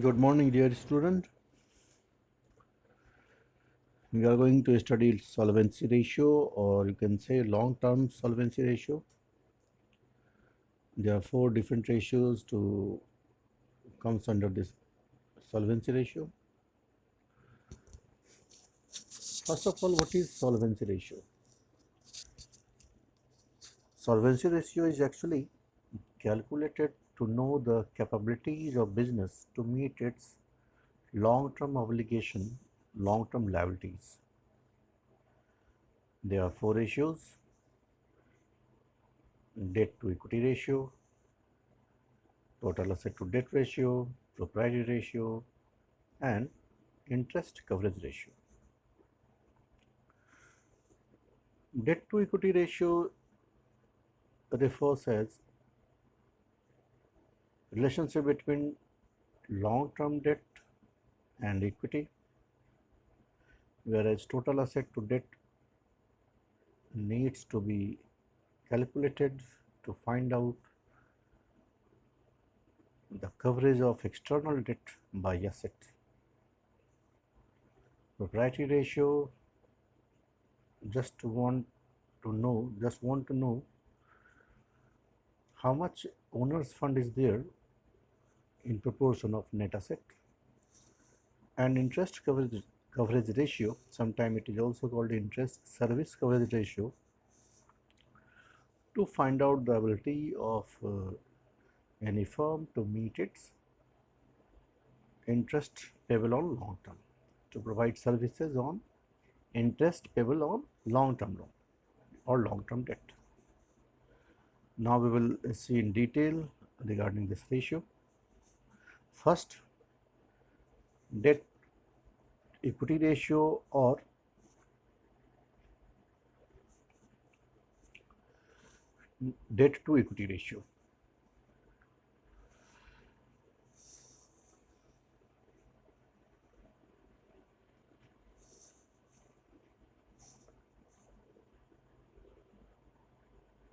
Good morning, dear student. We are going to study solvency ratio, or you can say long-term solvency ratio. There are four different ratios to comes under this solvency ratio. First of all, what is solvency ratio? Solvency ratio is actually calculated to know the capabilities of business to meet its long-term obligation, long-term liabilities. There are four ratios: debt to equity ratio, total asset to debt ratio, propriety ratio, and interest coverage ratio. Debt to equity ratio refers as relationship between long-term debt and equity, whereas total asset to debt needs to be calculated to find out the coverage of external debt by asset. Propriety ratio just want to know how much owner's fund is there in proportion of net asset. And interest coverage ratio, sometimes it is also called interest service coverage ratio, to find out the ability of any firm to meet its interest payable on long term, to provide services on interest payable on long term loan or long term debt. Now we will see in detail regarding this ratio. First, debt equity ratio or debt to equity ratio.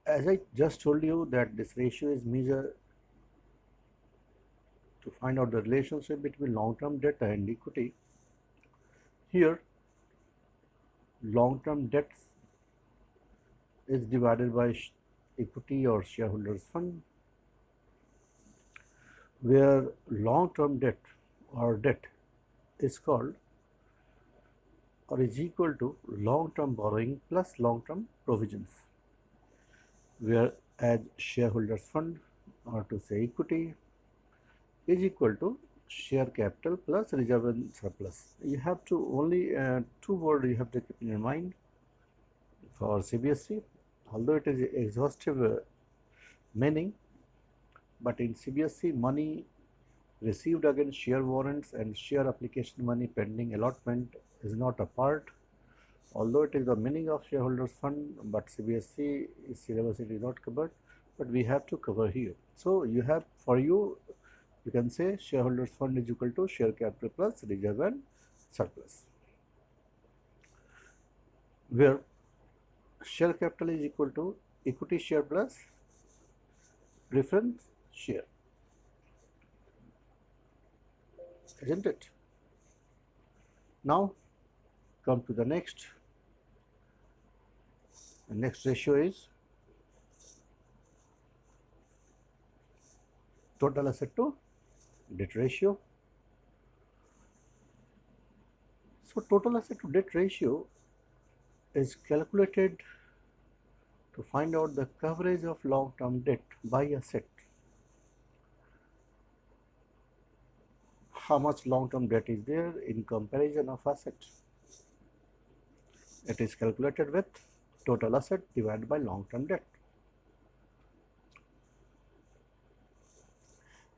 As I just told you that this ratio is measured to find out the relationship between long-term debt and equity. Here, long-term debt is divided by equity or shareholders fund, where long-term debt or debt is called or is equal to long-term borrowing plus long-term provisions, whereas shareholders fund, or to say equity, is equal to share capital plus reserve and surplus. You have to only two words you have to keep in your mind for CBSE, although it is exhaustive meaning, but in CBSE, money received against share warrants and share application money pending allotment is not a part, although it is the meaning of shareholders fund, but CBSE syllabus it is not covered, but we have to cover here. So you have, for you can say shareholders fund is equal to share capital plus reserve and surplus, where share capital is equal to equity share plus preference share, isn't it? Now come to the next. The next ratio is total asset to debt ratio. So total asset to debt ratio is calculated to find out the coverage of long-term debt by asset. How much long-term debt is there in comparison of asset? It is calculated with total asset divided by long-term debt.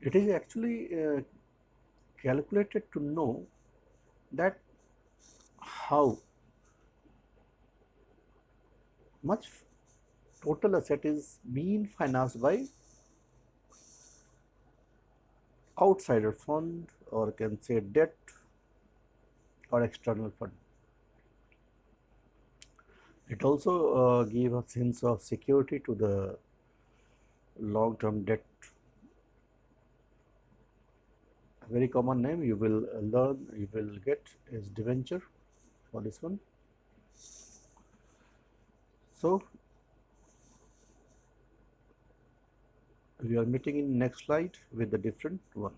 It is actually calculated to know that how much total asset is being financed by outsider fund, or can say debt or external fund. It also gives a sense of security to the long-term debt A very common name you will you will get is debenture for this one. So we are meeting in next slide with the different one.